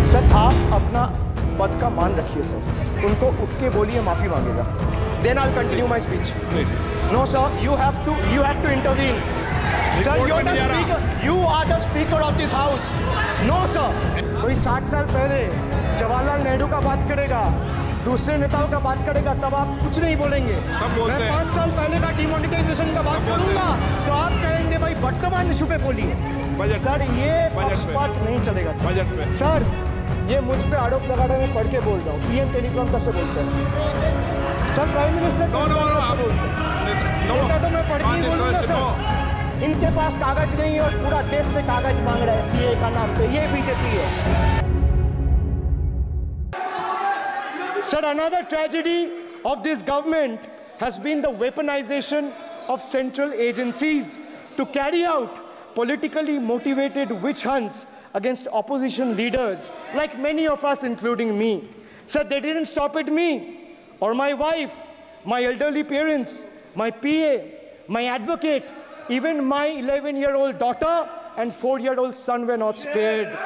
Sir आप अपना पद का मान रखिए सर, उनको उठ के बोलिए माफी मांगेगा, then I'll continue my speech. No sir, you have to intervene. Sir, you're the speaker. You are the speaker of this house. No sir. कोई 60 साल पहले जवाहरलाल नेहरू का बात करेगा, दूसरे नेताओं का बात करेगा, तब आप कुछ नहीं बोलेंगे। मैं 5 साल पहले का डिमोनेटाइजेशन का बात करूंगा तो आप कहेंगे भाई वर्तमान इशू पे बोलिए। सर ये पक्षपात नहीं चलेगा सर। ये मुझ पे आरोप लगाने में पढ़ के बोल रहा हूँ। पीएम टेलीकॉम कैसे बोलते हैं सर? प्राइम मिनिस्टर तो मैं पढ़ के ही बोलूँगा सर। इनके पास कागज नहीं है और पूरा देश से कागज मांग रहा है सीए का नाम पे। ये बीजेपी है sir. Another tragedy of this government has been the weaponization of central agencies to carry out politically motivated witch hunts against opposition leaders, like many of us, including me. Sir, they didn't stop at me or my wife, my elderly parents, my PA, my advocate, even my 11-year-old daughter and 4-year-old son were not spared.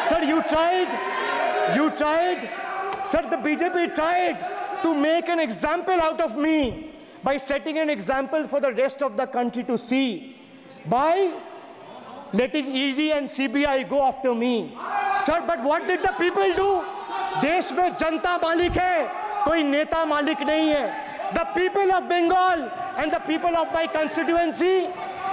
Sir, you tried. Sir, the BJP tried to make an example out of me by setting an example for the rest of the country to see, by letting ED and CBI go after me. Sir, but what did the people do? देश में जनता मालिक है, कोई नेता मालिक नहीं है। The people of Bengal and the people of my constituency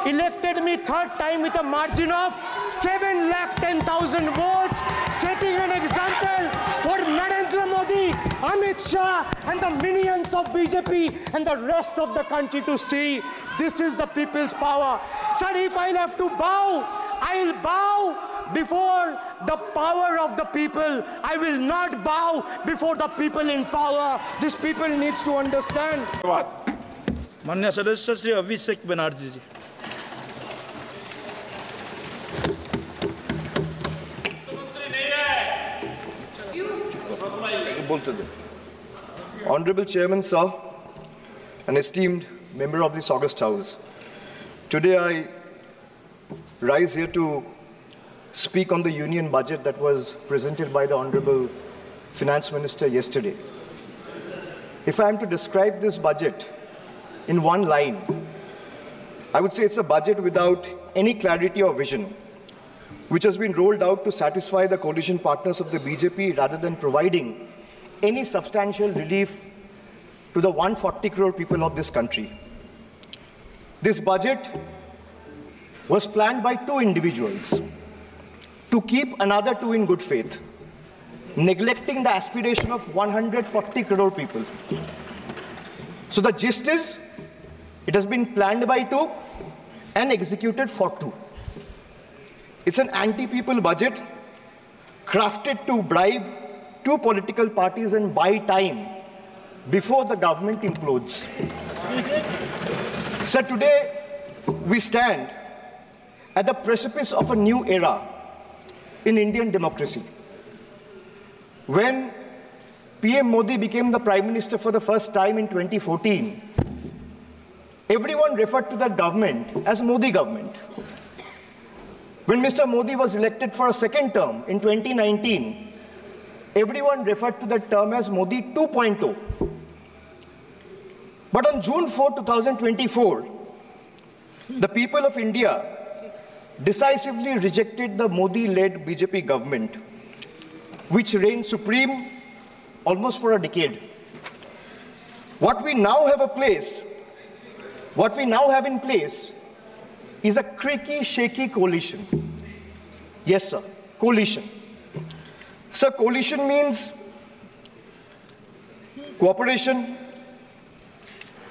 elected me 3rd time with a margin of 7,10,000 votes, setting an example for Narendra Modi, Amit Shah and the minions of BJP and the rest of the country to see. This is the people's power. Sir, if I'll have to bow, I'll bow before the power of the people. I will not bow before the people in power. This people needs to understand. माननीय सदस्य श्री अभिषेक बनर्जी जी। Honorable Chairman, sir, an esteemed member of this August House, today I rise here to speak on the union budget that was presented by the Honorable Finance Minister yesterday. If I am to describe this budget in one line, I would say it's a budget without any clarity or vision, which has been rolled out to satisfy the coalition partners of the BJP rather than providing any substantial relief to the 140 crore people of this country. This budget was planned by 2 individuals to keep another 2 in good faith, neglecting the aspiration of 140 crore people. So the gist is, it has been planned by 2 and executed for 2. It's an anti-people budget crafted to bribe 2 political parties and buy time before the government implodes. So today, we stand at the precipice of a new era in Indian democracy. When PM Modi became the Prime Minister for the first time in 2014, everyone referred to that government as Modi government. When Mr. Modi was elected for a second term in 2019, everyone referred to that term as Modi 2.0. But on June 4, 2024, the people of India decisively rejected the Modi-led BJP government, which reigned supreme almost for a decade. What we now have in place is a creaky, shaky coalition. Yes, sir, coalition. Sir, coalition means cooperation,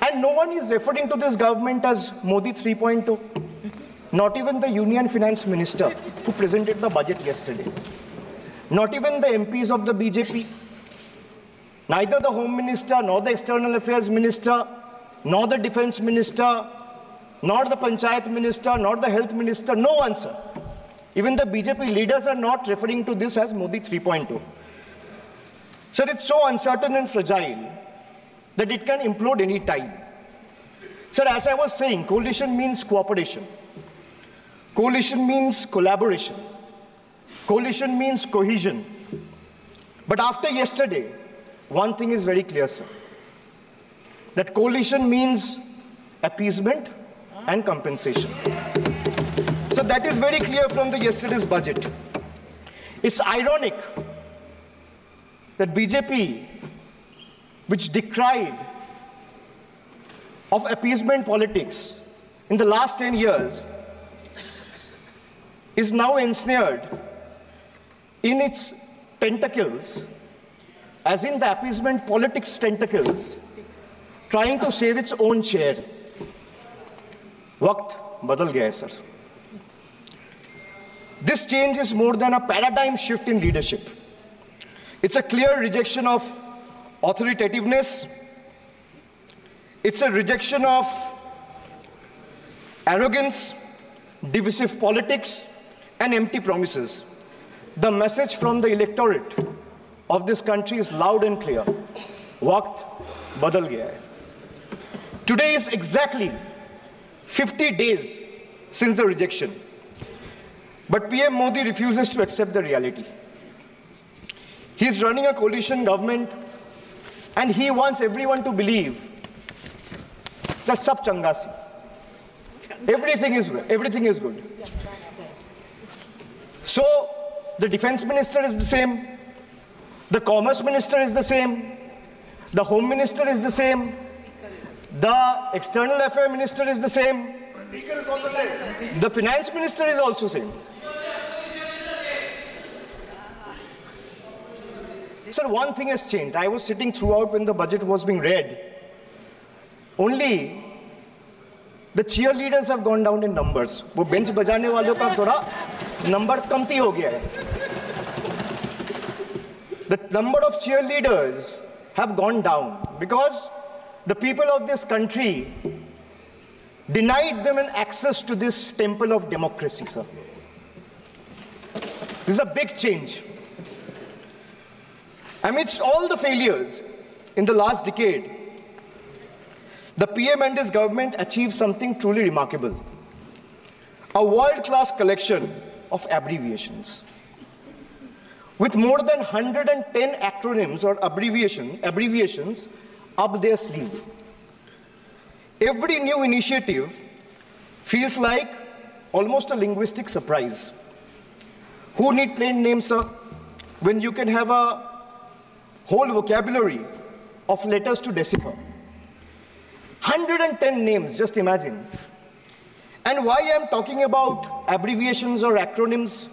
and no one is referring to this government as Modi 3.0. Not even the Union Finance Minister who presented the budget yesterday. Not even the MPs of the BJP. Neither the Home Minister, nor the External Affairs Minister, nor the Defense Minister, nor the Panchayat Minister, nor the Health Minister, no one, sir. Even the BJP leaders are not referring to this as Modi 3.0. Sir, it's so uncertain and fragile that it can implode any time. Sir, as I was saying, coalition means cooperation. Coalition means collaboration. Coalition means cohesion. But after yesterday, one thing is very clear, sir. That coalition means appeasement and compensation. So that is very clear from the yesterday's budget. It's ironic that BJP, which decried of appeasement politics in the last 10 years, is now ensnared in its tentacles, as in the appeasement politics tentacles, trying to save its own chair. Waqt badal gaya hai, sir. This change is more than a paradigm shift in leadership. It's a clear rejection of authoritativeness. It's a rejection of arrogance, divisive politics, and empty promises. The message from the electorate of this country is loud and clear. Waqt badal gaya hai. Today is exactly 50 days since the rejection. But PM Modi refuses to accept the reality. He is running a coalition government and he wants everyone to believe that sab changa si. Everything is good. So the defense minister is the same, the commerce minister is the same, the home minister is the same, the external affairs minister is the same, Speaker is also same. The finance minister is also same. Sir, one thing has changed. I was sitting throughout when the budget was being read. Only the cheerleaders have gone down in numbers. वो bench बजाने वालों का थोड़ा number कमती हो गया है. The number of cheerleaders have gone down because the people of this country denied them an access to this temple of democracy, sir. This is a big change. Amidst all the failures in the last decade, the PM and his government achieved something truly remarkable. A world-class collection of abbreviations. With more than 110 acronyms or abbreviations up their sleeve. Every new initiative feels like almost a linguistic surprise. Who need plain names, sir, when you can have a whole vocabulary of letters to decipher? 110 names, just imagine. And why I'm talking about abbreviations or acronyms?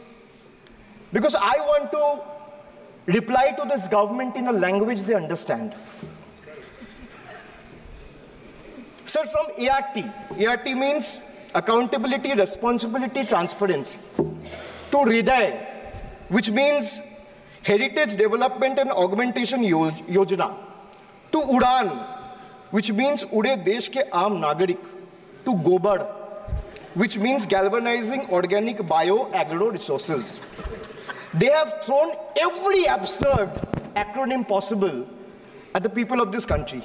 Because I want to reply to this government in a language they understand. Sir, from ART. ART means accountability, responsibility, transparency. To Hriday, which means Heritage Development and Augmentation Yojana. To Udan, which means Ude Desh ke Aam Nagarik. To Gobar, which means galvanizing organic bio-agro resources. They have thrown every absurd acronym possible at the people of this country.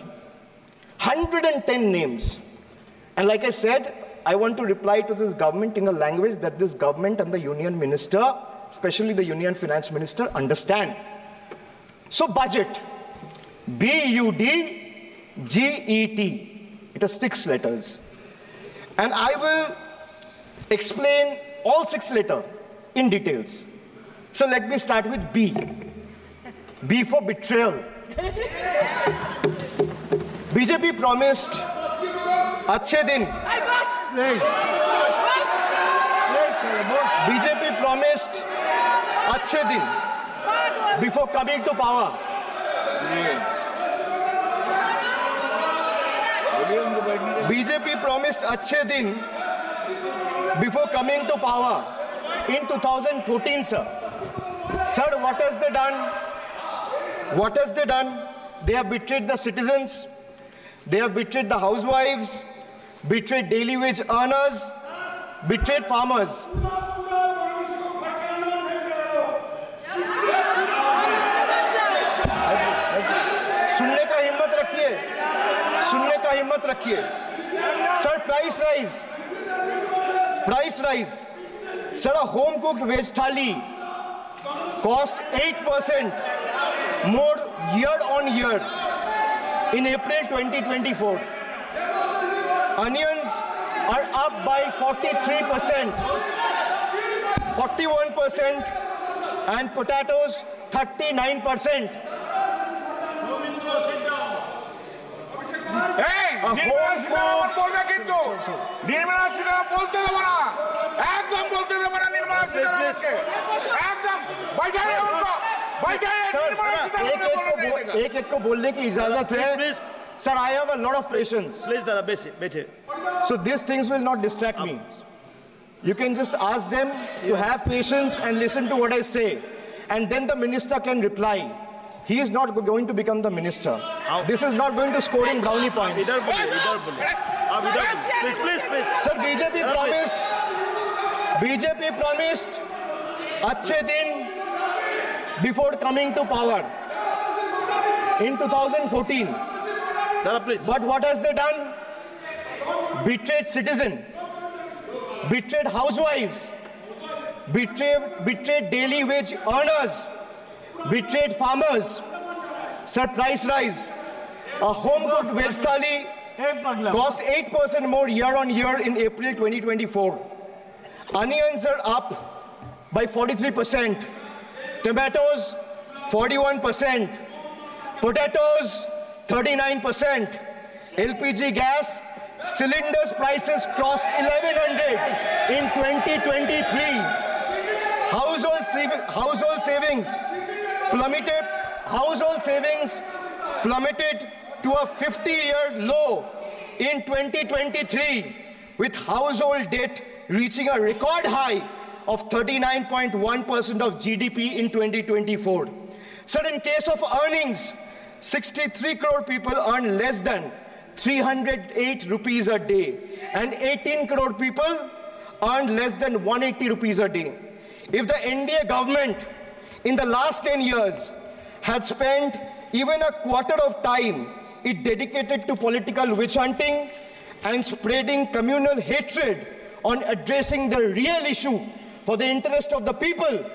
110 names. And like I said, I want to reply to this government in a language that this government and the union minister, especially the union finance minister, understand. So budget, B-U-D-G-E-T. It has 6 letters. And I will explain all 6 letters in details. So let me start with B. B for betrayal. BJP promised अच्छे दिन. BJP promised अच्छे दिन before coming to power. BJP promised अच्छे दिन before coming to power in 2014, sir. Sir, what has they done? What has they done? They have betrayed the citizens. They have betrayed the housewives, betrayed daily wage earners, betrayed farmers. सुनने का हिम्मत रखिए. Sir, price rise. Sir, a home cooked veg thali costs 8% more year on year in April 2024. Onions are up by 43%, 41%, and potatoes 39%. Nirmala Sitharaman बोलবে কিন্তু निर्मला सीतारमण বলতে দেব না একদম বলতে দেব না निर्मला सीतारमणকে একদम बैठाइए उनको बैठाइए निर्मला सीतारमण एक को बोलने की इजाजत है sir I have a lot of patience Please, Dada, बैठे. so these things will not distract me you can just ask them to have patience and listen to what I say and then the minister can reply. He is not going to become the minister. This is not going to score in brownie points. Idhar bole. Please. Sir, BJP promised अच्छे दिन before coming to power in 2014. Dada, please. But what has they done? Betrayed citizen, betrayed housewives, betrayed daily wage earners, betrayed farmers. Sir, price rise. A home-cooked veg thali costs 8% more year on year in April 2024. Onions are up by 43%. Tomatoes, 41%. Potatoes, 39%. LPG gas cylinders prices crossed 1100 in 2023. Household savings plummeted to a 50-year low in 2023, with household debt reaching a record high of 39.1% of GDP in 2024. Sir, in case of earnings, 63 crore people earn less than 308 rupees a day, and 18 crore people earn less than 180 rupees a day. If the NDA government in the last 10 years had spent even a quarter of time it dedicated to political witch hunting and spreading communal hatred on addressing the real issue for the interest of the people,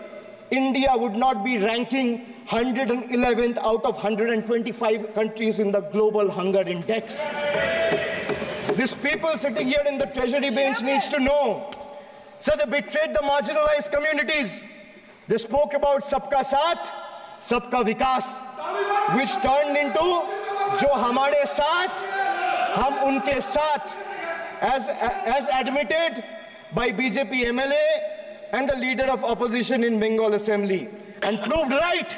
India would not be ranking 111th out of 125 countries in the global hunger index. These people sitting here in the treasury bench needs to know. So they betrayed the marginalized communities. They spoke about Sabka Saath, Sabka Vikas, which turned into Jo Hamare Saath, Hum Unke Saath, as admitted by BJP MLA and the leader of opposition in Bengal Assembly, and proved right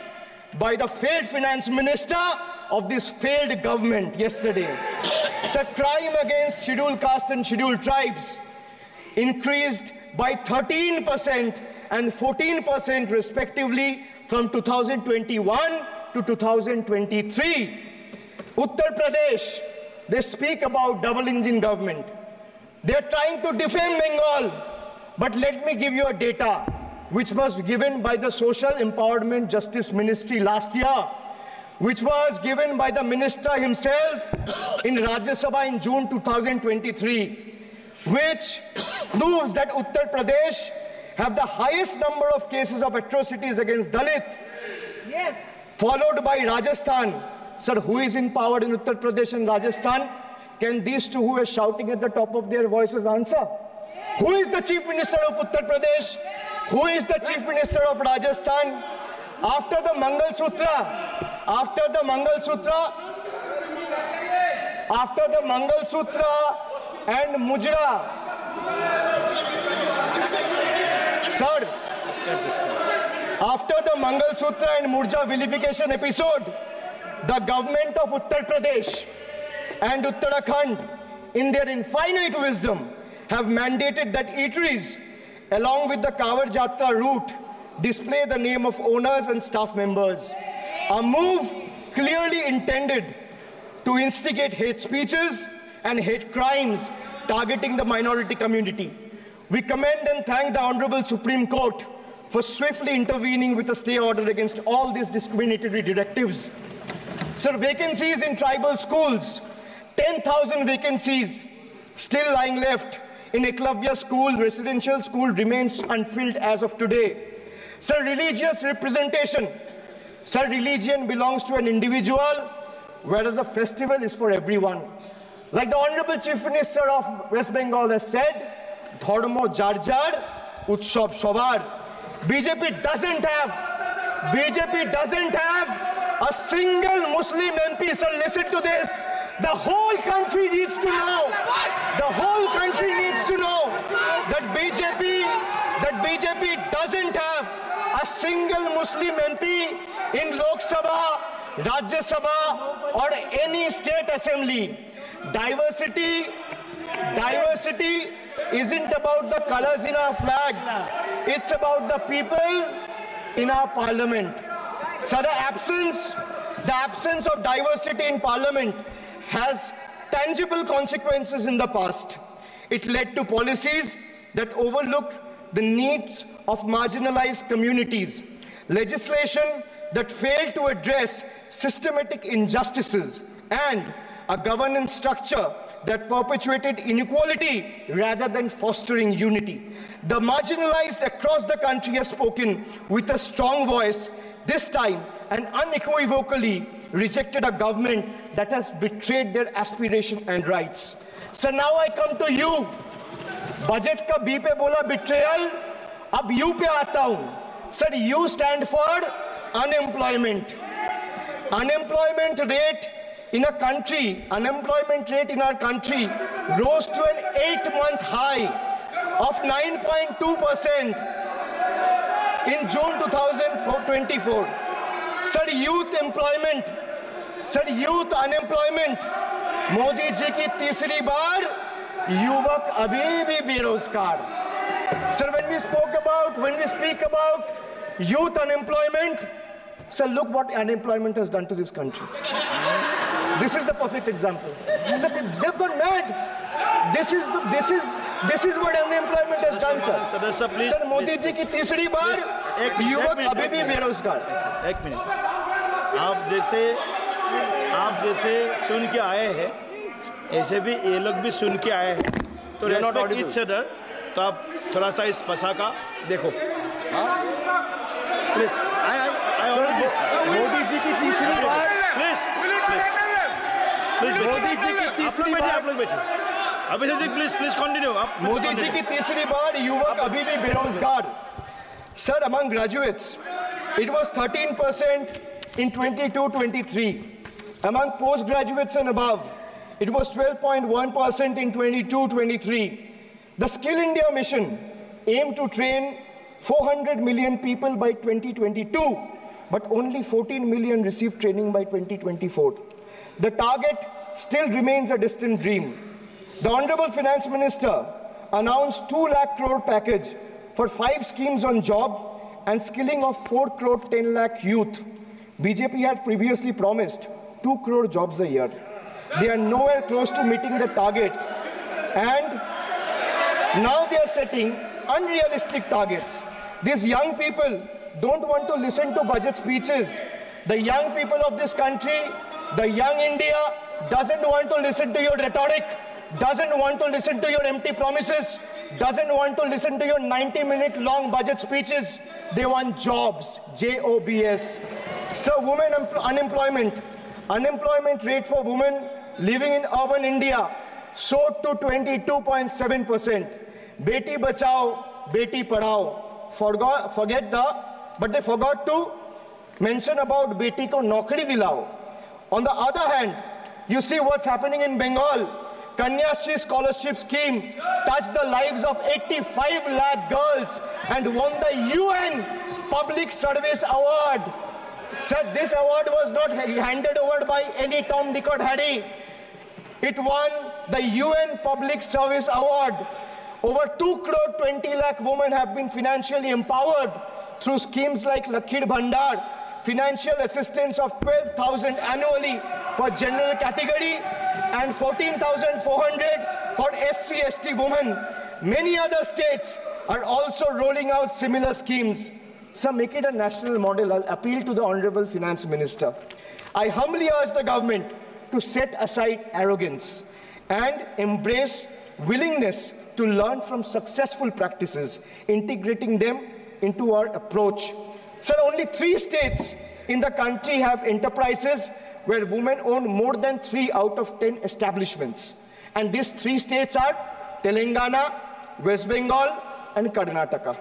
by the failed finance minister of this failed government yesterday. So crime against scheduled caste and scheduled tribes increased by 13% and 14% respectively from 2021 to 2023. Uttar Pradesh, they speak about double engine government. They're trying to defame Bengal. But let me give you a data which was given by the Social Empowerment Justice Ministry last year, which was given by the minister himself in Rajya Sabha in June 2023, which proves that Uttar Pradesh have the highest number of cases of atrocities against Dalit, yes, followed by Rajasthan. Sir, who is in power in Uttar Pradesh and Rajasthan? Can these two who are shouting at the top of their voices answer? Who is the Chief Minister of Uttar Pradesh? Who is the Chief Minister of Rajasthan? After the Mangal Sutra and Mujra, sir, after the Mangal Sutra and Murja vilification episode, the government of Uttar Pradesh and Uttarakhand, in their infinite wisdom, have mandated that eateries, along with the Kawar Jatra route, display the name of owners and staff members. A move clearly intended to instigate hate speeches and hate crimes targeting the minority community. We commend and thank the Honorable Supreme Court for swiftly intervening with a stay order against all these discriminatory directives. Sir, vacancies in tribal schools, 10,000 vacancies still lying left in Eklavya school, residential school, remains unfilled as of today. Sir, religious representation. Sir, religion belongs to an individual, whereas a festival is for everyone. Like the Honorable Chief Minister of West Bengal has said, Dharmo jar jar, Utsav shobar. BJP doesn't have a single Muslim MP. Sir, listen to this. The whole country needs to know. The whole country needs to know that BJP doesn't have a single Muslim MP in Lok Sabha, Rajya Sabha, or any state assembly. Diversity isn't about the colors in our flag. It's about the people in our parliament. So the absence of diversity in parliament has tangible consequences in the past. It led to policies that overlooked the needs of marginalized communities, legislation that failed to address systematic injustices, and a governance structure that perpetuated inequality rather than fostering unity. The marginalized across the country have spoken with a strong voice, this time and unequivocally rejected a government that has betrayed their aspiration and rights. So now I come to you. Budget ka B pe bola betrayal, ab U pe aata hu. Sir, U stand for unemployment. Unemployment rate in our country rose to an 8-month high of 9.2% in June 2024. Sir, youth unemployment, Modi ji ki तीसरी बार युवक अभी भी बेरोजगार. Sir, when we speak about youth unemployment, sir, look what unemployment has done to this country. This is the perfect example. Sir, they've gone mad. This is what unemployment has done, sir. Sir, Modi ji ki तीसरी बार युवक अभी भी बेरोजगार. एक minute, आप जैसे सुन के आए हैं, ऐसे भी ये लोग भी सुन के आए हैं, तो रेस्पेक्ट ईच अदर. तो आप थोड़ा सा इस भाषा का देखो. प्लीज, मोदी जी की तीसरी बार, प्लीज मोदी जी की तीसरी बार, आप लोग बैठे. Abhishek ji, please continue. मोदी जी की तीसरी बार युवक अभी भी बेरोजगार. Sir, among graduates, it was 13% in 22-23. Among postgraduates and above, it was 12.1% in 22-23. The Skill India mission aimed to train 400 million people by 2022, but only 14 million received training by 2024. The target still remains a distant dream. The Honorable Finance Minister announced 2 lakh crore package for 5 schemes on job and skilling of 4 crore 10 lakh youth. BJP had previously promised 2 crore jobs a year. They are nowhere close to meeting the target, and now they are setting unrealistic targets. These young people don't want to listen to budget speeches. The young people of this country, the young India, doesn't want to listen to your rhetoric, doesn't want to listen to your empty promises, doesn't want to listen to your 90-minute long budget speeches. They want jobs, J-O-B-S. So women unemployment rate for women living in urban India soared to 22.7%. Beti Bachao, Beti Padhao. But they forgot to mention about Beti ko Naukri Dilao. On the other hand, you see what's happening in Bengal. Kanyashri scholarship scheme touched the lives of 85 lakh girls and won the UN Public Service Award. Sir, this award was not handed over by any Tom, Dick or Harry. It won the UN Public Service Award. Over 2 crore 20 lakh women have been financially empowered through schemes like Lakhir Bhandar, financial assistance of 12,000 annually for general category and 14,400 for SC/ST women. Many other states are also rolling out similar schemes. So make it a national model. I'll appeal to the Honorable Finance Minister. I humbly urge the government to set aside arrogance and embrace willingness to learn from successful practices, integrating them into our approach. Sir, only 3 states in the country have enterprises where women own more than 3 out of 10 establishments. And these 3 states are Telangana, West Bengal, and Karnataka.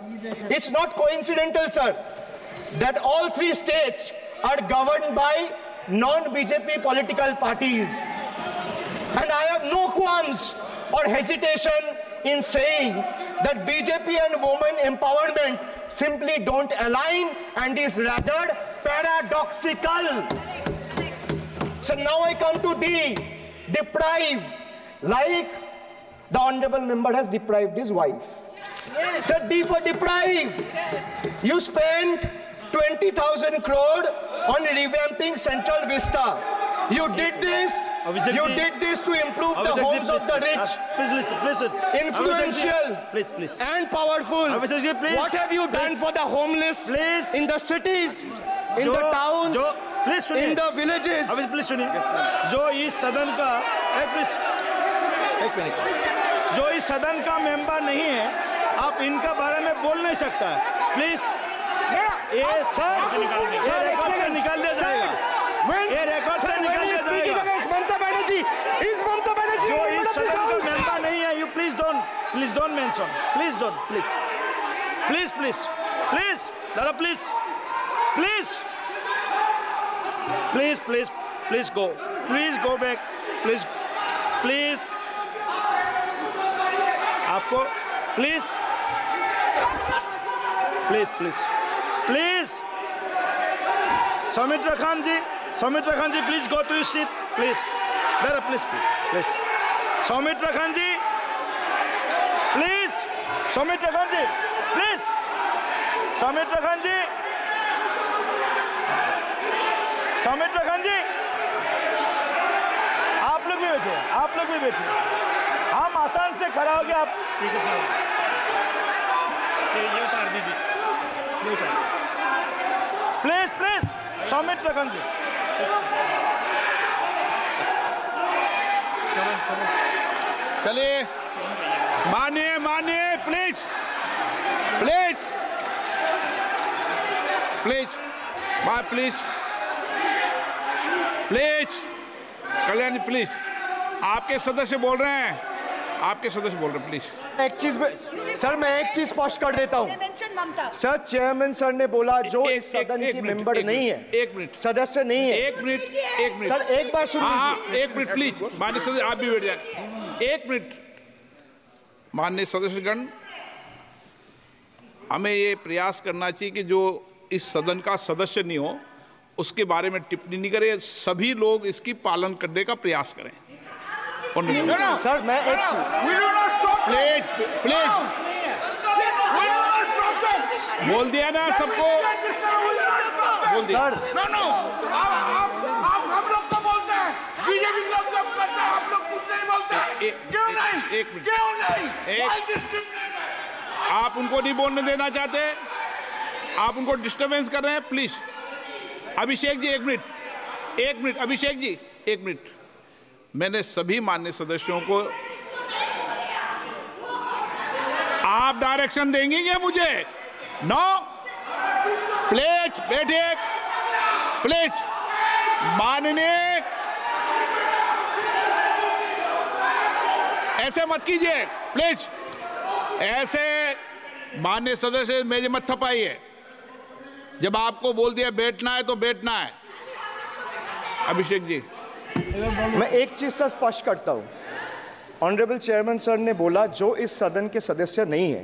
It's not coincidental, sir, that all 3 states are governed by non-BJP political parties. And I have no qualms or hesitation in saying that BJP and women empowerment simply don't align and is rather paradoxical. So now I come to D, deprive, like the honorable member has deprived his wife. Yes. So D for deprive. Yes. You spent 20,000 crore on revamping Central Vista. You did this. You did this to improve the homes of the rich. Please listen. Influential and powerful. What have you done for the homeless in the cities, in the towns, in the villages? Please सुनिए. जो इस सदन का एक minute. जो इस सदन का मेंबर नहीं है, आप इनका बारे में बोल नहीं सकता. प्लीज. ये सर रिकॉर्ड से निकाल दिया जाएगा. ये रिकॉर्ड से निकाल दिया जाएगा. ममता बनर्जी जो इस सदन का मेंबर नहीं है, you please don't mention. Please don't. Dara, please go. Please go back. Please. आपको please. Soumitra Khan ji, please go to your seat, please. Dara, please. Soumitra Khan ji, please. Soumitra Khan ji, आप लोग भी बैठे. हम आसान से खड़ा हो गया. आप ठीक है सर. ये उतार दीजिए. प्लीज सौमित्र खान जी. चलिए मानिए प्लीज कल्याण जी प्लीज. आपके सदस्य बोल रहे हैं. प्लीज. एक चीज सर, मैं एक चीज स्पष्ट कर देता हूँ. सर, चेयरमैन सर ने बोला जो इस सदन की मेंबर नहीं है, 1 मिनट सदस्य नहीं है. 1 मिनट सर, एक बार सुनिए. हाँ 1 मिनट प्लीज. माननीय सदस्य आप भी बैठ जाए. 1 मिनट. माननीय सदस्यगण, हमें ये प्रयास करना चाहिए कि जो इस सदन का सदस्य नहीं हो उसके बारे में टिप्पणी नहीं करें. सभी लोग इसकी पालन करने का प्रयास करें. सर, मैं एक प्लीज बोल दिया ना सबको. बोल दिया. सर, हम लोग तो बोलते हैं. बीजेपी लोग जब करते हैं, आप लोग कुछ नहीं बोलते. क्यों नहीं? आप उनको नहीं बोलने देना चाहते. आप उनको डिस्टर्बेंस कर रहे हैं. Please. Abhishek ji 1 minute. Abhishek ji 1 minute. मैंने सभी माननीय सदस्यों को आप डायरेक्शन देंगे क्या मुझे? नो. प्लीज बैठिए. प्लीज माननीय, ऐसे मत कीजिए प्लीज. ऐसे माननीय सदस्य मेरे मत थपाइए. जब आपको बोल दिया बैठना है तो बैठना है. अभिषेक जी, मैं एक चीज से स्पष्ट करता हूं. ऑनरेबल चेयरमैन सर ने बोला जो इस सदन के सदस्य नहीं है,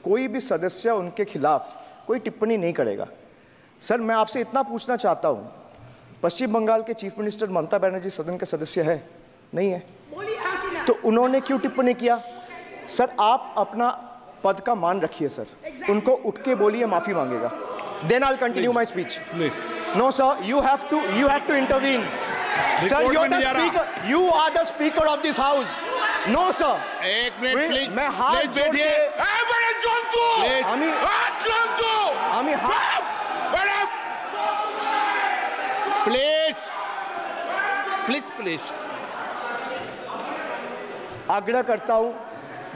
कोई भी सदस्य उनके खिलाफ कोई टिप्पणी नहीं करेगा. सर, मैं आपसे इतना पूछना चाहता हूं, पश्चिम बंगाल के चीफ मिनिस्टर ममता बनर्जी सदन के सदस्य है? नहीं है. तो उन्होंने क्यों टिप्पणी किया? सर, आप अपना पद का मान रखिए सर. उनको उठ के बोलिए माफी मांगेगा. Then I'll continue my speech. No, sir, you have to intervene. Sir, you're the speaker. You are the speaker of this house. No, sir. 1 minute please. मैं हाथ जोड़ के. प्लीज आग्रह करता हूं,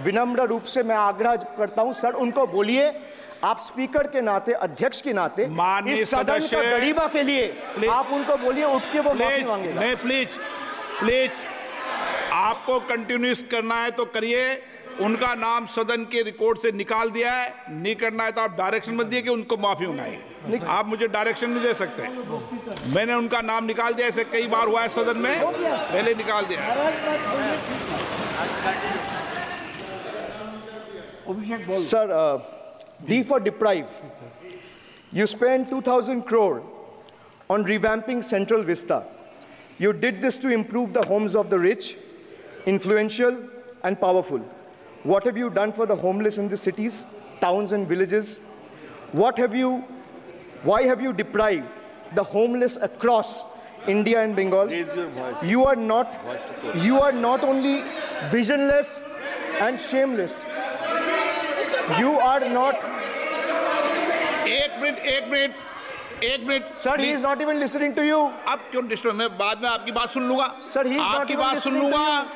विनम्र रूप से मैं आग्रह करता हूं, सर उनको बोलिए आप स्पीकर के नाते, अध्यक्ष के नाते माननीय इस सदन सदस्य, का गरीबा के लिए आप उनको बोलिए उठ के वो माफी मांगेगा। नहीं, प्लीज आपको कंटिन्यूस करना है तो करिए। उनका नाम सदन के रिकॉर्ड से निकाल दिया है, नहीं करना है तो आप डायरेक्शन मत दिए कि उनको माफी मंगाइए। आप मुझे डायरेक्शन नहीं दे सकते। मैंने उनका नाम निकाल दिया, ऐसे कई बार हुआ है सदन में, पहले निकाल दिया है। Sir, D for deprive. You spent 2,000 crore on revamping Central Vista. You did this to improve the homes of the rich, influential, and powerful. What have you done for the homeless in the cities, towns, and villages? Why have you deprived the homeless across India and Bengal? You are not only visionless and shameless. You are not. एक minute Sir, he is not even listening to you. अब क्यों disturb? मैं बाद में आपकी बात सुन लूंगा। Sir, he is not आपकी even बात सुन listening to लूंगा।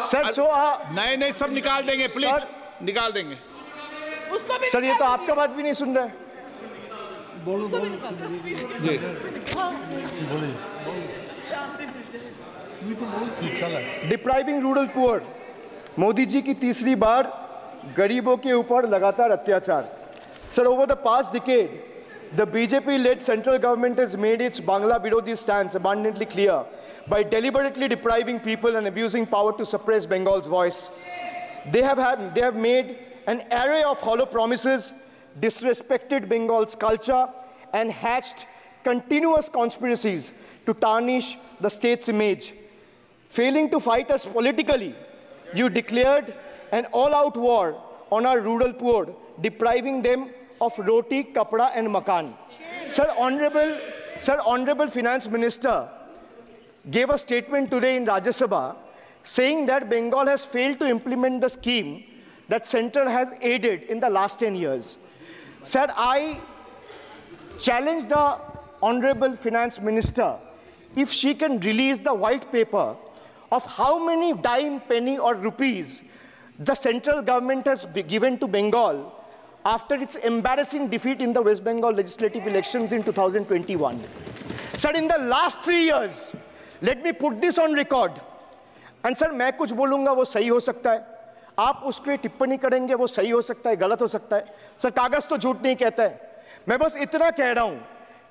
Sir, so नहीं, सब निकाल देंगे, प्लीज निकाल देंगे। सर, ये तो आपका बात भी नहीं सुन रहा है। Depriving rural poor, Modi ji की तीसरी बार गरीबों के ऊपर लगातार अत्याचार। Sir, over the past decade, the BJP-led central government has made its Bangla Birodhi stance abundantly clear by deliberately depriving people and abusing power to suppress Bengal's voice. They have made an array of hollow promises, disrespected Bengal's culture, and hatched continuous conspiracies to tarnish the state's image. Failing to fight us politically, you declared an all-out war on our rural poor, depriving them of roti, kapda, and makan. Sir, Honorable Finance Minister gave a statement today in Rajya Sabha saying that Bengal has failed to implement the scheme that Central has aided in the last 10 years. Sir, I challenge the Honorable Finance Minister if she can release the white paper of how many dime, penny, or rupees the central government has given to Bengal after its embarrassing defeat in the West Bengal legislative elections in 2021. Sir, in the last 3 years, let me put this on record. And sir, मैं कुछ बोलूँगा वो सही हो सकता है, आप उसके टिप्पणी करेंगे वो सही हो सकता है, गलत हो सकता है। सर, कागज तो झूठ नहीं कहता है। मैं बस इतना कह रहा हूँ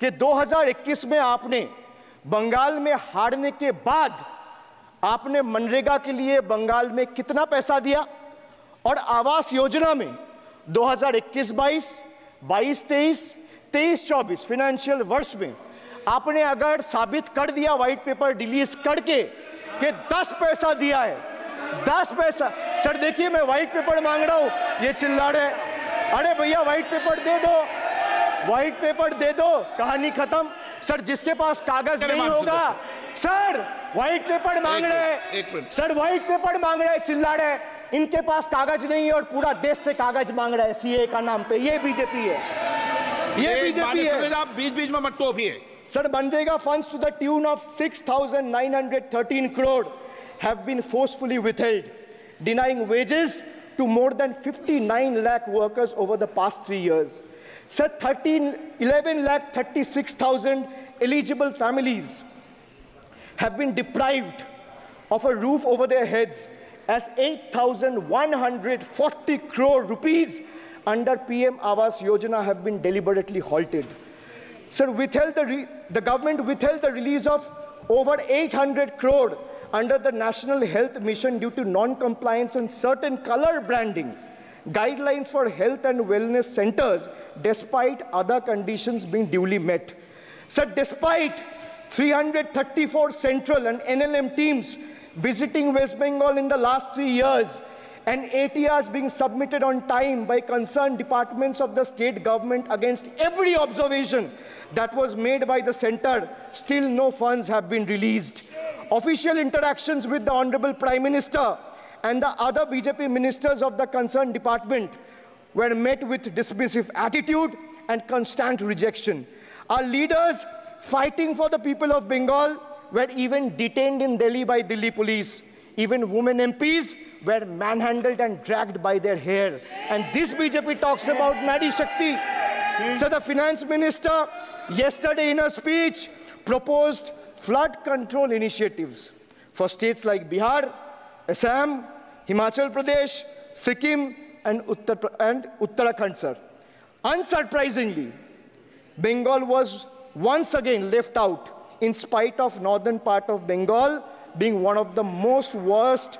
कि 2021 में आपने बंगाल में हारने के बाद आपने मनरेगा के लिए बंगाल में कितना पैसा दिया, और आवास योजना में 2021-22, 22-23, 23-24 फाइनेंशियल वर्ष में आपने अगर साबित कर दिया व्हाइट पेपर रिलीज करके कि 10 पैसा दिया है, 10 पैसा। सर देखिए, मैं व्हाइट पेपर मांग रहा हूं, ये चिल्ला रहे, अरे भैया व्हाइट पेपर दे दो, व्हाइट पेपर दे दो, कहानी खत्म। सर, जिसके पास कागज नहीं होगा, सर व्हाइट पेपर मांग रहे हैं, सर व्हाइट पेपर मांग रहे हैं, चिल्ला रहे, इनके पास कागज नहीं है और पूरा देश से कागज मांग रहा है सीए का नाम पे। ये बीजेपी है, ये बीजेपी है। आप बीच में मत टोपिए। Sir, Manrega funds to the tune of 6,913 crore have been forcefully withheld, denying wages to more than 59 lakh workers over the past 3 years. Sir, 11 lakh 36,000 eligible families have been deprived of a roof over their heads as 8,140 crore rupees under PM Awas Yojana have been deliberately halted. Sir, the government withheld the release of over 800 crore under the National Health Mission due to non-compliance and certain color branding guidelines for health and wellness centers, despite other conditions being duly met. Sir, despite 334 central and NLM teams visiting West Bengal in the last 3 years, and ATRs being submitted on time by concerned departments of the state government against every observation that was made by the center, still no funds have been released. Official interactions with the Honorable Prime Minister and the other BJP ministers of the concerned department were met with dismissive attitude and constant rejection. Our leaders fighting for the people of Bengal were even detained in Delhi by Delhi police. Even women MPs were manhandled and dragged by their hair. And this BJP talks about Nari Shakti. So the finance minister yesterday in a speech proposed flood control initiatives for states like Bihar, Assam, Himachal Pradesh, Sikkim, and Uttarakhand, sir. Unsurprisingly, Bengal was once again left out in spite of northern part of Bengal being one of the most worst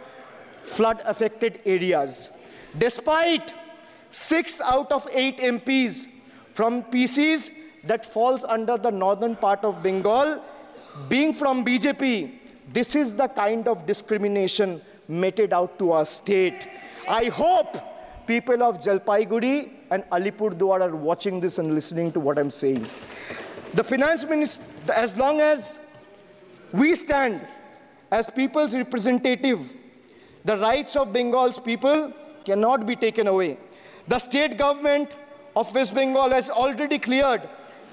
flood-affected areas. Despite 6 out of 8 MPs from PCs that falls under the northern part of Bengal being from BJP, this is the kind of discrimination meted out to our state. I hope people of Jalpaiguri and Alipurduar are watching this and listening to what I'm saying. The finance minister, as long as we stand as people's representative, the rights of Bengal's people cannot be taken away. The state government of West Bengal has already cleared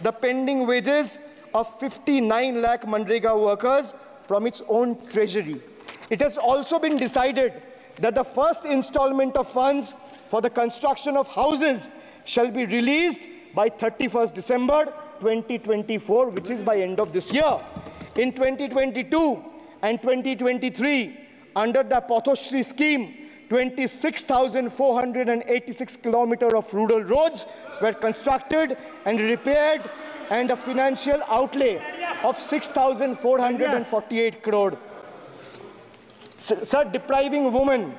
the pending wages of 59 lakh Manrega workers from its own treasury. It has also been decided that the first installment of funds for the construction of houses shall be released by 31st December 2024, which is by end of this year. In 2022 and 2023, under the Pathoshri scheme, 26,486 kilometers of rural roads were constructed and repaired, and a financial outlay of 6,448 crore. Sir, depriving women,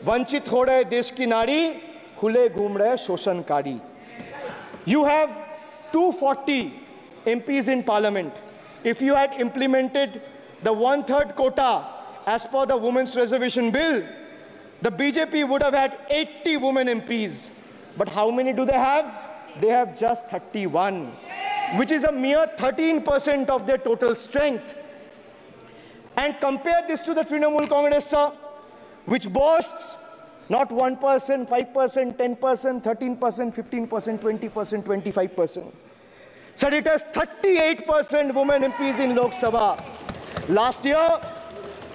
vanchit ho rahe desh ki nari, khule ghum rahe shoshankari. You have 240 MPs in parliament. If you had implemented the 1/3 quota as per the Women's Reservation Bill, the BJP would have had 80 women MPs. But how many do they have? They have just 31, which is a mere 13% of their total strength. And compare this to the Trinamool Congress, sir, which boasts not 1%, 5%, 10%, 13%, 15%, 20%, 25%. Sir, it has 38% women MPs in Lok Sabha. Last year,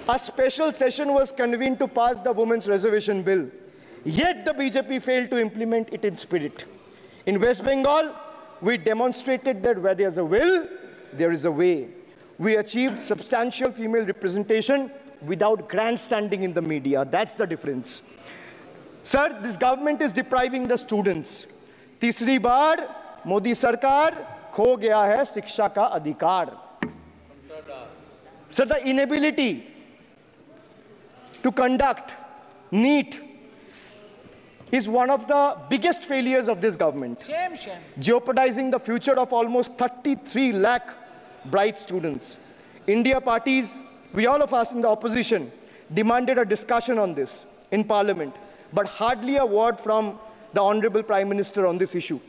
a special session was convened to pass the Women's Reservation Bill. Yet the BJP failed to implement it in spirit. In West Bengal, we demonstrated that where there's a will, there is a way. We achieved substantial female representation without grandstanding in the media. That's the difference. Sir, this government is depriving the students. तीसरी बार मोदी सरकार खो गया है शिक्षा का अधिकार. Sir, the inability to conduct NEET is one of the biggest failures of this government, jeopardizing the future of almost 33 lakh bright students. India parties, we all of us in the opposition, demanded a discussion on this in Parliament, but hardly a word from the Honorable Prime Minister on this issue.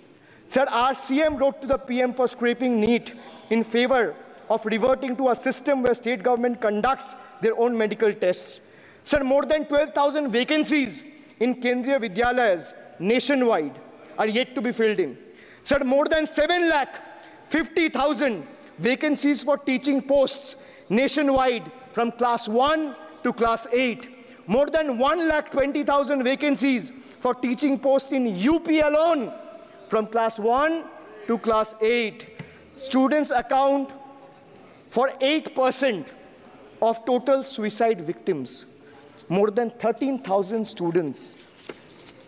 Sir, our CM wrote to the PM for scrapping NEET in favor of reverting to a system where state government conducts their own medical tests. Sir, more than 12,000 vacancies in Kendriya Vidyalayas nationwide are yet to be filled in. Sir, more than 7,50,000 vacancies for teaching posts nationwide from class 1 to class 8. More than 1,20,000 vacancies for teaching posts in UP alone from class 1 to class 8. Students account for 8% of total suicide victims. More than 13,000 students'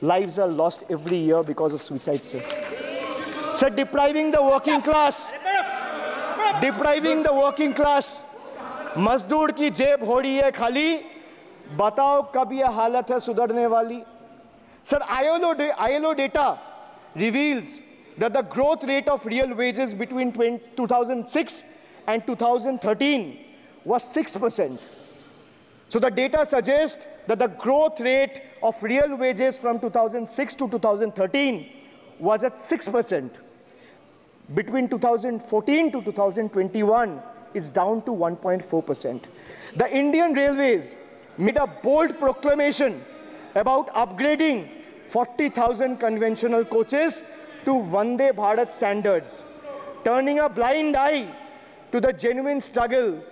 lives are lost every year because of suicide, sir. Sir, depriving the working class, मजदूर की जेब हो रही है खाली, बताओ कब ये हालत है सुधरने वाली? Sir, ILO data reveals that the growth rate of real wages between 2006 and 2013 was 6%. So the data suggests that the growth rate of real wages from 2006 to 2013 was at 6%. Between 2014 to 2021, it's down to 1.4%. The Indian Railways made a bold proclamation about upgrading 40,000 conventional coaches to Vande Bharat standards, turning a blind eye to the genuine struggle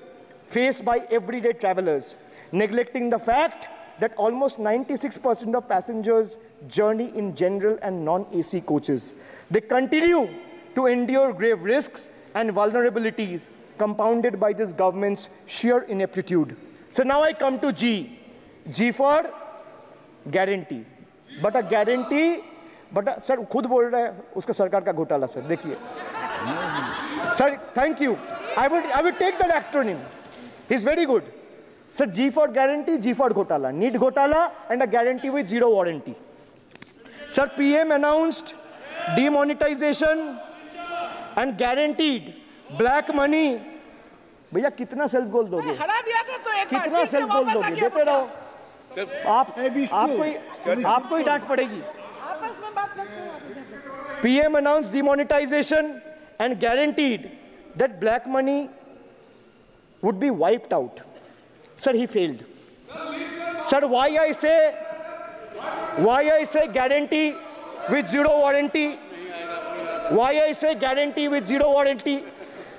faced by everyday travelers. neglecting the fact that almost 96% of passengers journey in general and non-AC coaches. They continue to endure grave risks and vulnerabilities compounded by this government's sheer ineptitude. So now I come to G. G for guarantee. But a guarantee, sir, खुद बोल रहा है उसका सरकार का घोटाला sir. देखिए. Sir, thank you. I would take that acronym. He's very good. Sir, G for guarantee, G for ghotala. Need ghotala and a guarantee with zero warranty. Sir, PM announced demonetization and guaranteed black money. भैया कितना self goal दोगे? हरा दिया था तो एक बार कितना self goal दोगे? देते रहो. आपको ही डांट पड़ेगी. आपस में बात करते हैं. PM announced demonetization and guaranteed that black money would be wiped out. Sir, he failed. Sir, why I say guarantee with zero warranty? Why I say guarantee with zero warranty?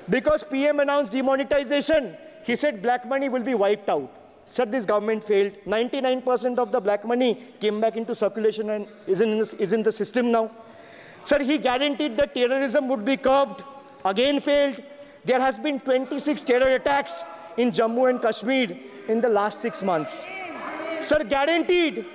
Because PM announced demonetization. He said black money will be wiped out. Sir, this government failed. 99% of the black money came back into circulation and is in the system now. Sir, he guaranteed that terrorism would be curbed. Again failed. There has been 26 terror attacks in Jammu and Kashmir in the last 6 months. Sir, guaranteed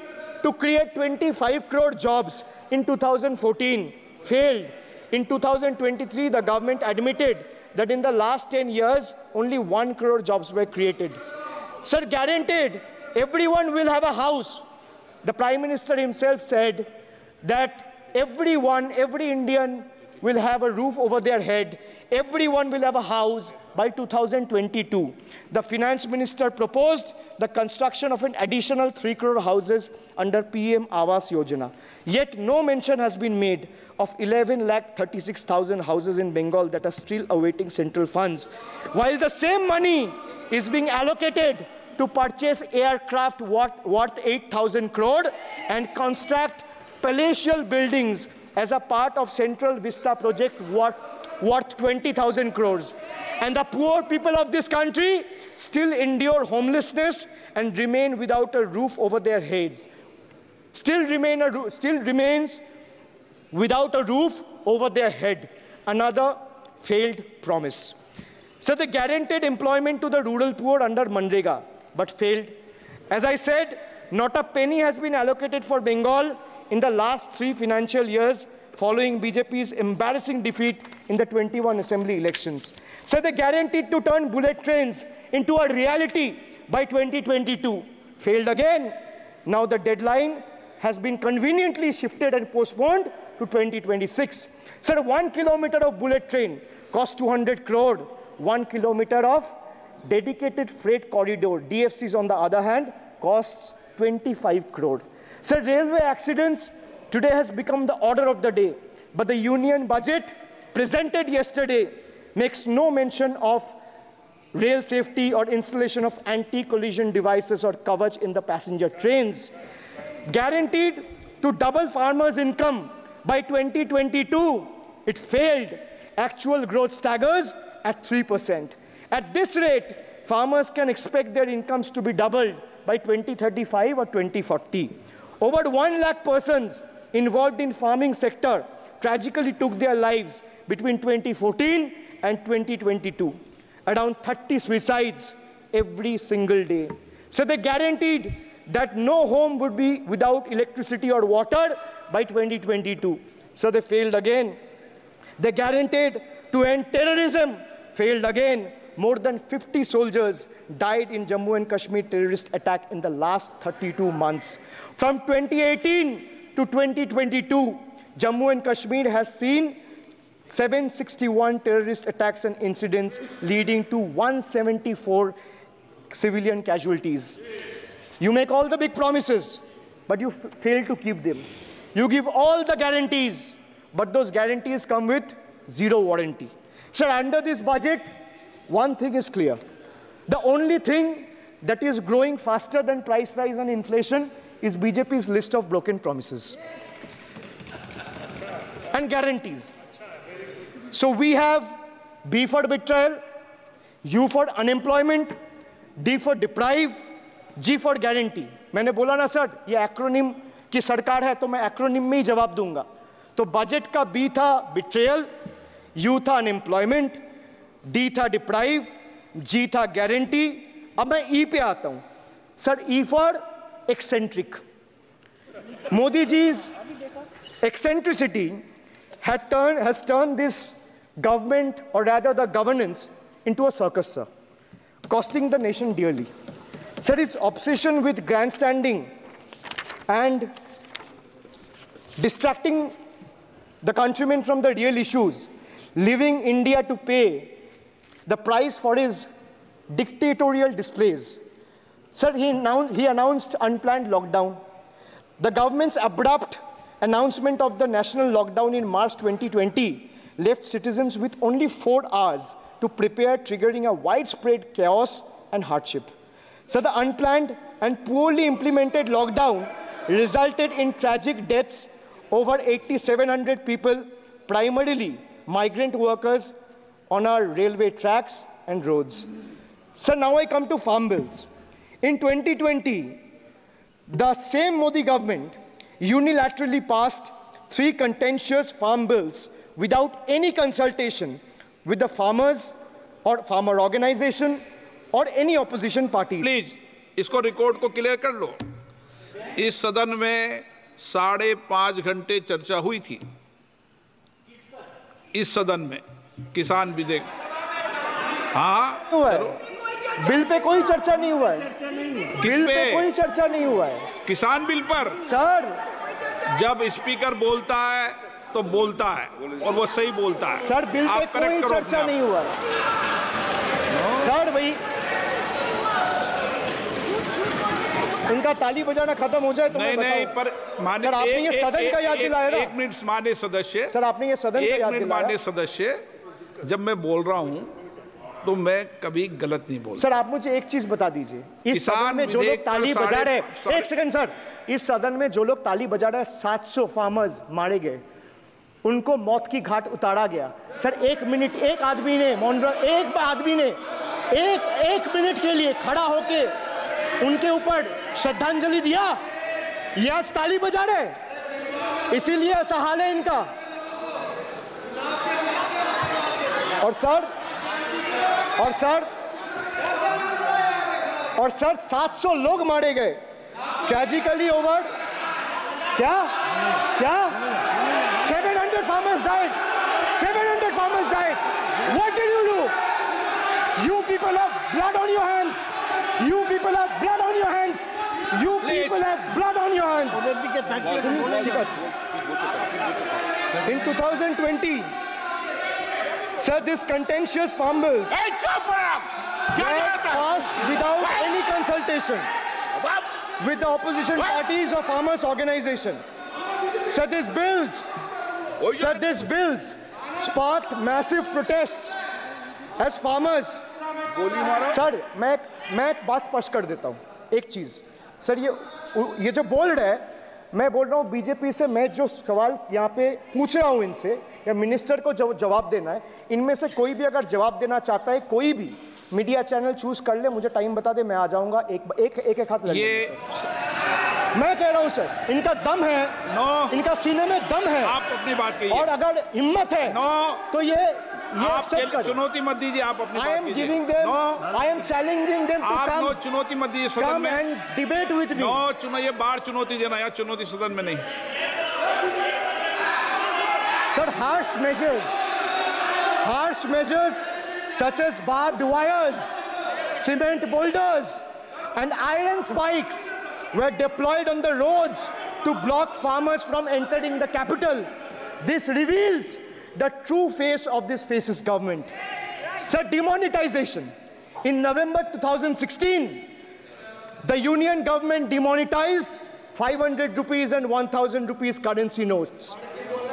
to create 25 crore jobs in 2014. Failed. In 2023, the government admitted that in the last 10 years, only 1 crore jobs were created. Sir, guaranteed everyone will have a house. The Prime Minister himself said that every Indian will have a roof over their head. Everyone will have a house by 2022. The Finance Minister proposed the construction of an additional 3 crore houses under PM Awas Yojana. Yet no mention has been made of 11,36,000 houses in Bengal that are still awaiting central funds, while the same money is being allocated to purchase aircraft worth 8,000 crore and construct palatial buildings as a part of Central Vista project worth 20,000 crores. And the poor people of this country still endure homelessness and remain without a roof over their heads. Still remains without a roof over their head. Another failed promise. So they guaranteed employment to the rural poor under Manrega, but failed. As I said, not a penny has been allocated for Bengal in the last 3 financial years following BJP's embarrassing defeat in the 21 assembly elections. So they guaranteed to turn bullet trains into a reality by 2022. Failed again. Now the deadline has been conveniently shifted and postponed to 2026. Sir, 1 kilometer of bullet train costs 200 crore. 1 kilometer of dedicated freight corridor, DFCs on the other hand, costs 25 crore. Sir, railway accidents today has become the order of the day, but the union budget presented yesterday makes no mention of rail safety or installation of anti-collision devices or coverage in the passenger trains. Guaranteed to double farmers' income by 2022, it failed. Actual growth staggers at 3%. At this rate, farmers can expect their incomes to be doubled by 2035 or 2040. Over 1 lakh persons involved in farming sector tragically took their lives between 2014 and 2022. Around 30 suicides every single day. So they guaranteed that no home would be without electricity or water by 2022. So they failed again. They guaranteed to end terrorism. Failed again. More than 50 soldiers died in Jammu and Kashmir terrorist attack in the last 32 months. From 2018 to 2022, Jammu and Kashmir has seen 761 terrorist attacks and incidents leading to 174 civilian casualties. You make all the big promises, but you fail to keep them. You give all the guarantees, but those guarantees come with zero warranty. Sir, under this budget, one thing is clear. The only thing that is growing faster than price rise and inflation is BJP's list of broken promises and guarantees. So we have B for betrayal, U for unemployment, D for deprive, G for guarantee. मैंने बोला ना sir, ये acronym की सरकार है तो मैं acronym में ही जवाब दूंगा. तो बजट का B था betrayal, U था unemployment, D था deprive, G था guarantee. अब मैं E पे आता हूं. Sir, E for eccentric. Modi ji's eccentricity has turned this government, or rather the governance, into a circus, sir, costing the nation dearly. Sir, his obsession with grandstanding and distracting the countrymen from the real issues, leaving India to pay the price for his dictatorial displays. Sir, he announced unplanned lockdown. The government's abrupt announcement of the national lockdown in March 2020 left citizens with only 4 hours to prepare, triggering a widespread chaos and hardship. So the unplanned and poorly implemented lockdown resulted in tragic deaths. Over 8,700 people, primarily migrant workers, on our railway tracks and roads. So now I come to farm bills. In 2020, the same Modi government unilaterally passed 3 contentious farm bills without any consultation with the farmers or farmer organization or any opposition party. Please इसको record को clear कर लो. इस सदन में 5.5 घंटे चर्चा हुई थी. इस सदन में किसान विधेयक. हाँ, हुआ है. बिल पे कोई चर्चा नहीं हुआ है. बिल पे कोई चर्चा नहीं हुआ है. किसान बिल पर सर, जब स्पीकर बोलता है तो बोलता है और वो सही बोलता है. सर, बिल पे कोई चर्चा नहीं हुआ है. सर, भाई इनका ताली बजाना खत्म हो जाए तो नहीं, पर माननीय सर, आपने ये सदन का याद दिलाया ना. 1 मिनट माननीय सदस्य. सर, आपने ये सदन का याद दिलाया. माननीय सदस्य, जब मैं बोल रहा हूं तो मैं कभी गलत नहीं बोलता. सर, आप मुझे एक चीज बता दीजिए. इस सदन में जो लोग ताली बजा रहे हैं, एक सेकंड सर, इस सदन में जो लोग ताली बजा रहे हैं, 700 फार्मर्स मारे गए, उनको मौत की घाट उतारा गया. सर, 1 मिनट एक आदमी ने एक मिनट के लिए खड़ा होके उनके ऊपर श्रद्धांजलि दिया. ये आज ताली बजा रहे, इसीलिए ऐसा हाल है इनका. और सर 700 लोग मारे गए. Tragically over. क्या 700 farmers died. 700 farmers died. What did you do? You people have blood on your hands. You people have blood on your hands. You people have blood on your hands. In 2020, sir, this contentious farm bills were passed without any consultation with the opposition parties or farmers' organization. Sir, these bills sparked massive protests as farmers. Sir, मैं एक बात स्पष्ट कर देता हूँ. एक चीज sir, ये जो बोल रहा है, मैं बोल रहा हूँ बीजेपी से. मैं जो सवाल यहाँ पे पूछ रहा हूँ इनसे, या मिनिस्टर को जवाब देना है, इनमें से कोई भी अगर जवाब देना चाहता है, कोई भी मीडिया चैनल चूज कर ले, मुझे टाइम बता दे, मैं आ जाऊंगा. एक हाथ लगे. मैं कह रहा हूँ सर, इनका दम है. इनका सीने में दम है. आप अपनी बात कहिए. और अगर हिम्मत है तो ये चुनौती मत दीजिए. आप अपनी I am giving them, I am challenging them to come. चुनौती मत दीजिए सदन Come में. and debate with me. ये बार चुनौती देना, या चुनौती सदन में नहीं. Sir, harsh measures such as barbed wires, cement boulders, and iron spikes were deployed on the roads to block farmers from entering the capital. This reveals the true face of this fascist government. Sir, demonetization. In November 2016, the union government demonetized 500 rupees and 1,000 rupees currency notes.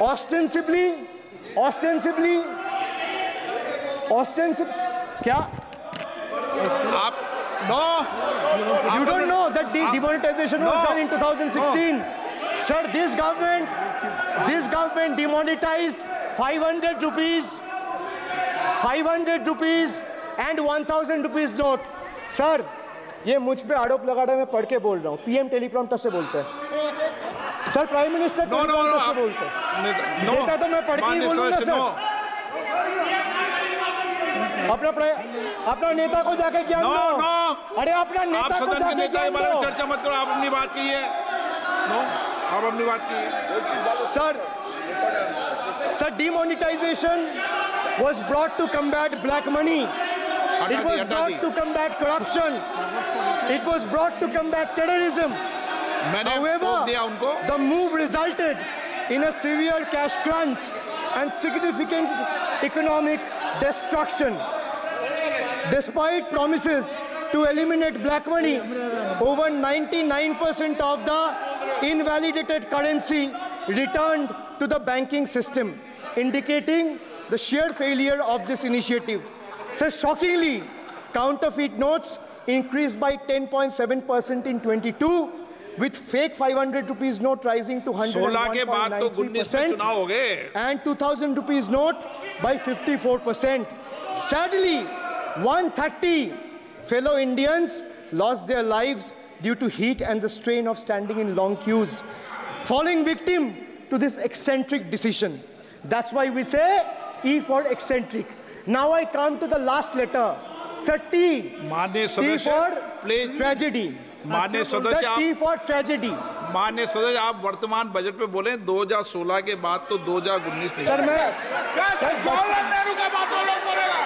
Ostensibly, क्या? You don't know that the demonetization was done in 2016. Sir, this government demonetized 500 rupees and 1,000 rupees note. Sir, ये मुझ पे आरोप लगा रहा है, मैं पढ़ के बोल रहा हूँ। पीएम टेलीप्रॉम्प्टर से बोलते हैं सर, प्राइम मिनिस्टर टेलीप्रॉम्प्टर से बोलते हैं। डेटा तो मैं पढ़ के ही बोलूंगा सर। अपना नेता को जाके ज्ञान दो। अरे अपना नेता आप को सदन के जाके नेता के ज्ञान बारे में दो। चर्चा मत करो, आप अपनी बात कीजिए। आप अपनी बात कीजिए। Sir, demonetization was brought to combat black money. It was brought to combat corruption. It was brought to combat terrorism. However, the move resulted in a severe cash crunch and significant economic destruction. Despite promises to eliminate black money, over 99% of the invalidated currency returned to the banking system, indicating the sheer failure of this initiative. So shockingly, counterfeit notes increased by 10.7% in 22, with fake 500 rupees note rising to 101.93% and 2000 rupees note by 54%. Sadly, 130 fellow Indians lost their lives due to heat and the strain of standing in long queues, falling victim to this eccentric decision. That's why we say E for eccentric. Now I come to the last letter. Sir, T. T for tragedy. माननीय Sir, सदस्य, T for tragedy. माननीय सदस्य, आप वर्तमान budget पे बोले 2016 के बाद तो 2019 नहीं। सर मैं जवाहरलाल नेहरू का बात वो लोग बोलेगा।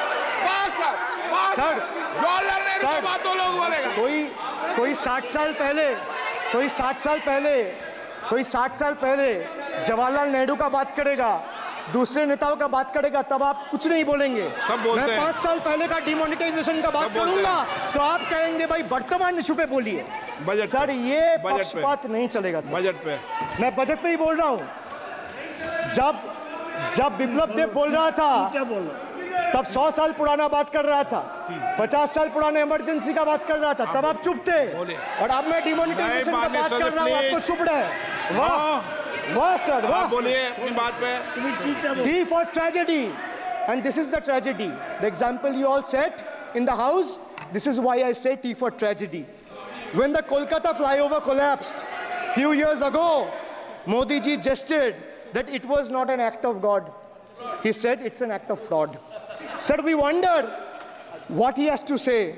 सर जवाहरलाल नेहरू का बात वो लोग बोलेगा। कोई 60 साल पहले जवाहरलाल नेहरू का बात करेगा, दूसरे नेताओं का बात करेगा, तब आप कुछ नहीं बोलेंगे। मैं 5 साल पहले का डिमोनेटाइजेशन का बात करूंगा तो आप कहेंगे भाई वर्तमान इशू पे बोलिए। सर ये पक्षपात नहीं चलेगा सर। बजट पे मैं बजट पे ही बोल रहा हूँ। जब विप्लव देव बोल रहा था तब 100 साल पुराना बात कर रहा था, 50 साल पुराने इमरजेंसी का बात कर रहा था, तब आप चुप थे। और अब मैं डिमोनेटाइजेशन का बात कर रहा हूँ, आपको चुप रहे। वाह वाह सर वाह। बोलिए अपनी बात पे। D for tragedy, and this is the tragedy. The example you all set in the house, this is why I say T for tragedy. When the Kolkata flyover collapsed few years ago, Modi ji gestured that it was not an act of God. He said it's an act of fraud. Sir, we wonder what he has to say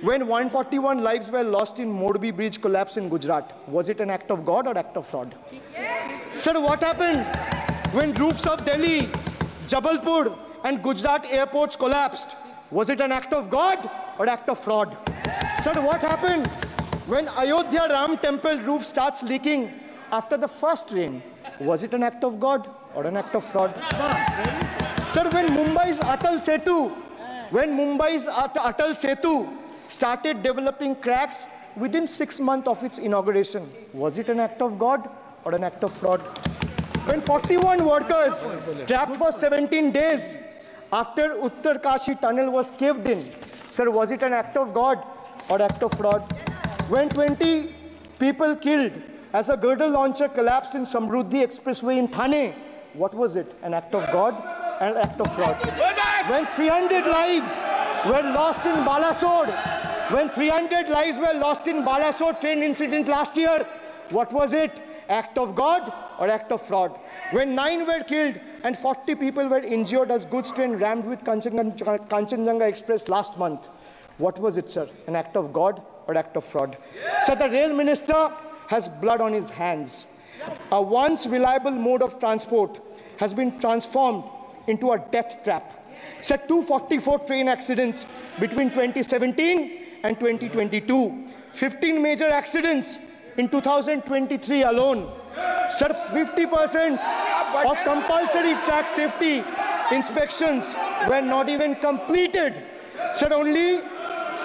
when 141 lives were lost in Morbi Bridge collapse in Gujarat. Was it an act of God or act of fraud? Sir, what happened when roofs of Delhi, Jabalpur and Gujarat airports collapsed? Was it an act of God or act of fraud? Sir, what happened when Ayodhya Ram temple roof starts leaking after the first rain? Was it an act of God or an act of fraud? Sir, when Mumbai's Atal Setu started developing cracks within 6 months of its inauguration, was it an act of God or an act of fraud? When 41 workers trapped for 17 days after Uttarkashi tunnel was caved in, sir, was it an act of God or act of fraud? When 20 people killed as a girdle launcher collapsed in Samruddhi Expressway in Thane, what was it? An act of God and an act of fraud? When 300 lives were lost in Balasore, train incident last year, what was it? Act of God or act of fraud? When 9 were killed and 40 people were injured as goods train rammed with Kanchenjunga Express last month, what was it, sir? An act of God or act of fraud? So the rail minister has blood on his hands. A once reliable mode of transport has been transformed into a death trap. So 244 train accidents between 2017 and 2022. 15 major accidents in 2023 alone. Sir, 50% of compulsory track safety inspections were not even completed. Sir, only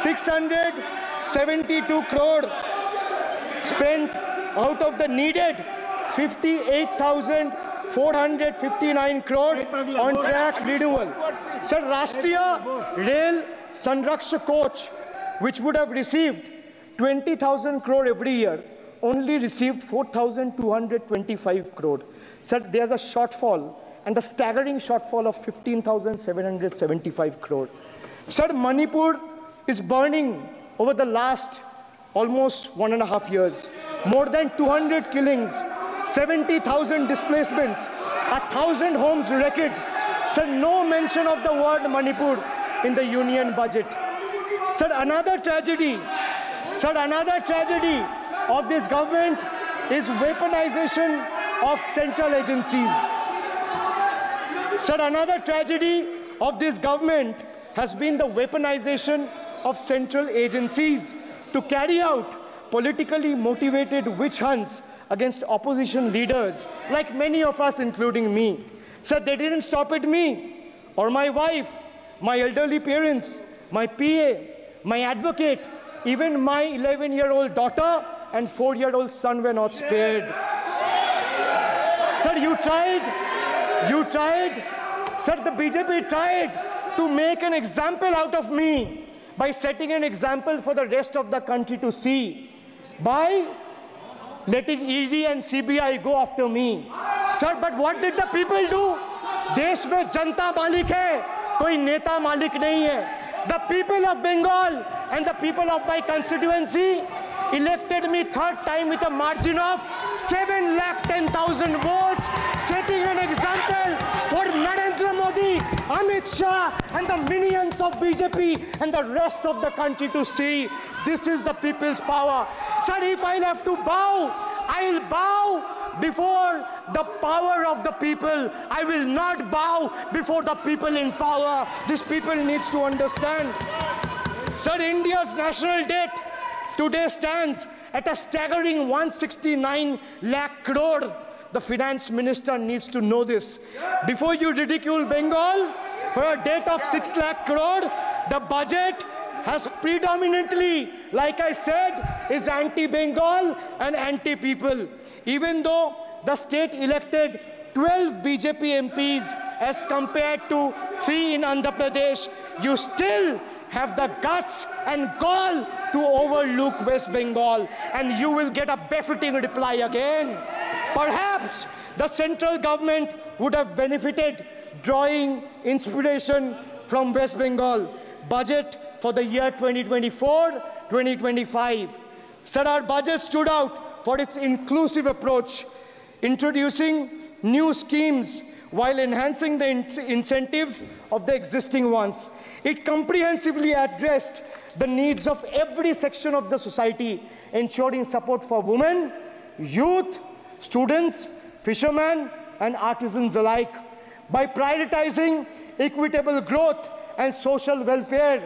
672 crore spent out of the needed 58,459 crore on track renewal. Sir, Rashtriya Rail Sanraksha coach, which would have received 20,000 crore every year, only received 4,225 crore. Sir, there's a shortfall, and a staggering shortfall of 15,775 crore. Sir, Manipur is burning over the last almost 1.5 years. More than 200 killings, 70,000 displacements, 1,000 homes wrecked. Sir, no mention of the word Manipur in the union budget. Sir, another tragedy of this government is weaponization of central agencies. Sir, another tragedy of this government has been the weaponization of central agencies to carry out politically motivated witch hunts against opposition leaders, like many of us, including me. Sir, they didn't stop at me or my wife, my elderly parents, my PA, my advocate, even my 11-year-old daughter and 4-year-old son were not spared. Sir, you tried. Sir, the BJP tried to make an example out of me by setting an example for the rest of the country to see, by letting ED and CBI go after me. Sir, but what did the people do? देश में जनता मालिक है, कोई नेता मालिक नहीं है. The people of Bengal and the people of my constituency elected me third time with a margin of 710,000 votes, setting an example for Narendra Modi, Amit Shah and the minions of BJP and the rest of the country to see. This is the people's power. Sir, if I'll have to bow, I'll bow before the power of the people. I will not bow before the people in power. This people needs to understand. Sir, India's national debt today stands at a staggering 169 lakh crore. The finance minister needs to know this. Before you ridicule Bengal for a debt of 6 lakh crore, the budget has predominantly, like I said, is anti-Bengal and anti-people. Even though the state elected 12 BJP MPs as compared to 3 in Andhra Pradesh, you still have the guts and gall to overlook West Bengal, and you will get a befitting reply again. Perhaps the central government would have benefited drawing inspiration from West Bengal budget for the year 2024-2025. Sir, our budget stood out for its inclusive approach, introducing new schemes while enhancing the incentives of the existing ones. It comprehensively addressed the needs of every section of the society, ensuring support for women, youth, students, fishermen, and artisans alike. By prioritizing equitable growth and social welfare,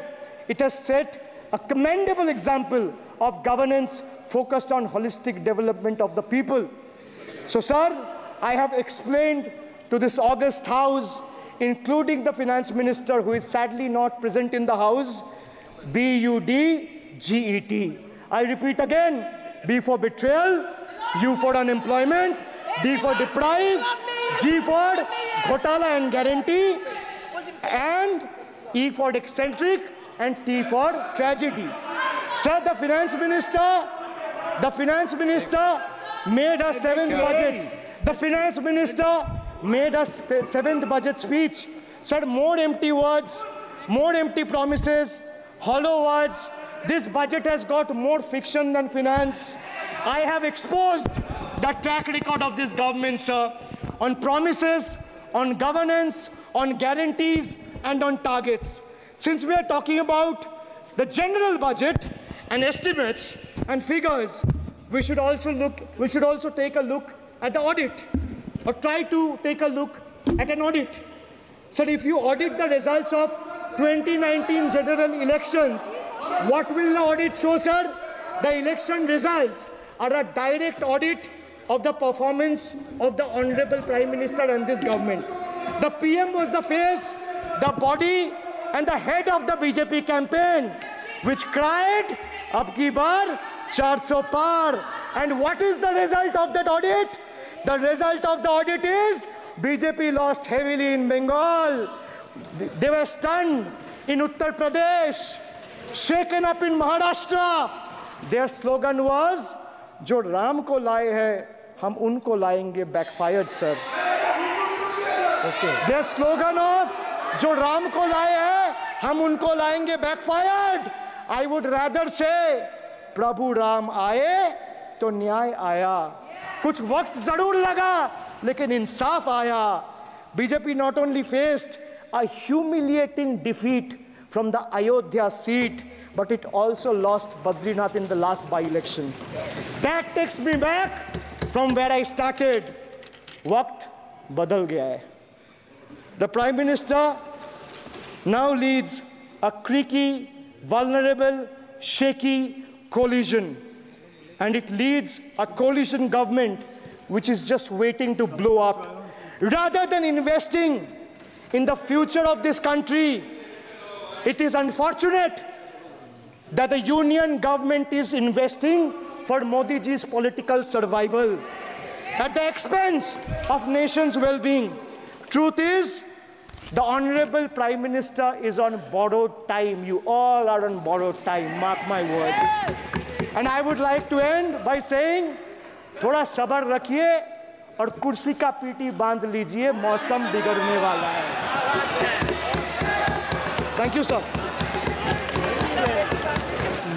it has set a commendable example of governance focused on holistic development of the people. So, sir, I have explained to this august House, including the finance minister, who is sadly not present in the House, BUDGET. I repeat again, B for betrayal, U for unemployment, D for deprive, G for ghotala and guarantee, and E for eccentric, and T for tragedy. Sir, the finance minister made a 7th budget. The finance minister made a 7th budget speech. Sir, more empty words, more empty promises, hollow words. This budget has got more fiction than finance. I have exposed the track record of this government, sir, on promises, on governance, on guarantees, and on targets. Since we are talking about the general budget and estimates and figures, we should also take a look at the audit, or try to take a look at an audit. So if you audit the results of 2019 general elections, what will the audit show, sir? The election results are a direct audit of the performance of the Honorable Prime Minister and this government. The PM was the face, the body, and the head of the BJP campaign, which cried, "Ab ki baar 400 par." And what is the result of that audit? The result of the audit is BJP lost heavily in Bengal. They were stunned in Uttar Pradesh, shaken up in Maharashtra. Their slogan was, "Jo Ram ko laaye hai, hum unko laayenge," backfired, sir. Okay. Their slogan of "Jo Ram ko laaye hai, hum unko laayenge," backfired. I would rather say, प्रभु राम आए तो न्याय आया. कुछ वक्त जरूर लगा, लेकिन इंसाफ आया. BJP not only faced a humiliating defeat from the Ayodhya seat, but it also lost Badrinath in the last by-election. That takes me back from where I started. Waqt badal gaya hai. The Prime Minister now leads a creaky, vulnerable, shaky coalition. And it leads a coalition government which is just waiting to blow up. Rather than investing in the future of this country, it is unfortunate that the union government is investing for Modi ji's political survival at the expense of nation's well-being. Truth is, the Honorable Prime Minister is on borrowed time. You all are on borrowed time, mark my words. Yes. And I would like to end by saying, थोड़ा सब्र रखिए और कुर्सी का PT बांध लीजिए, मौसम बिगड़ने वाला है. Thank you, sir.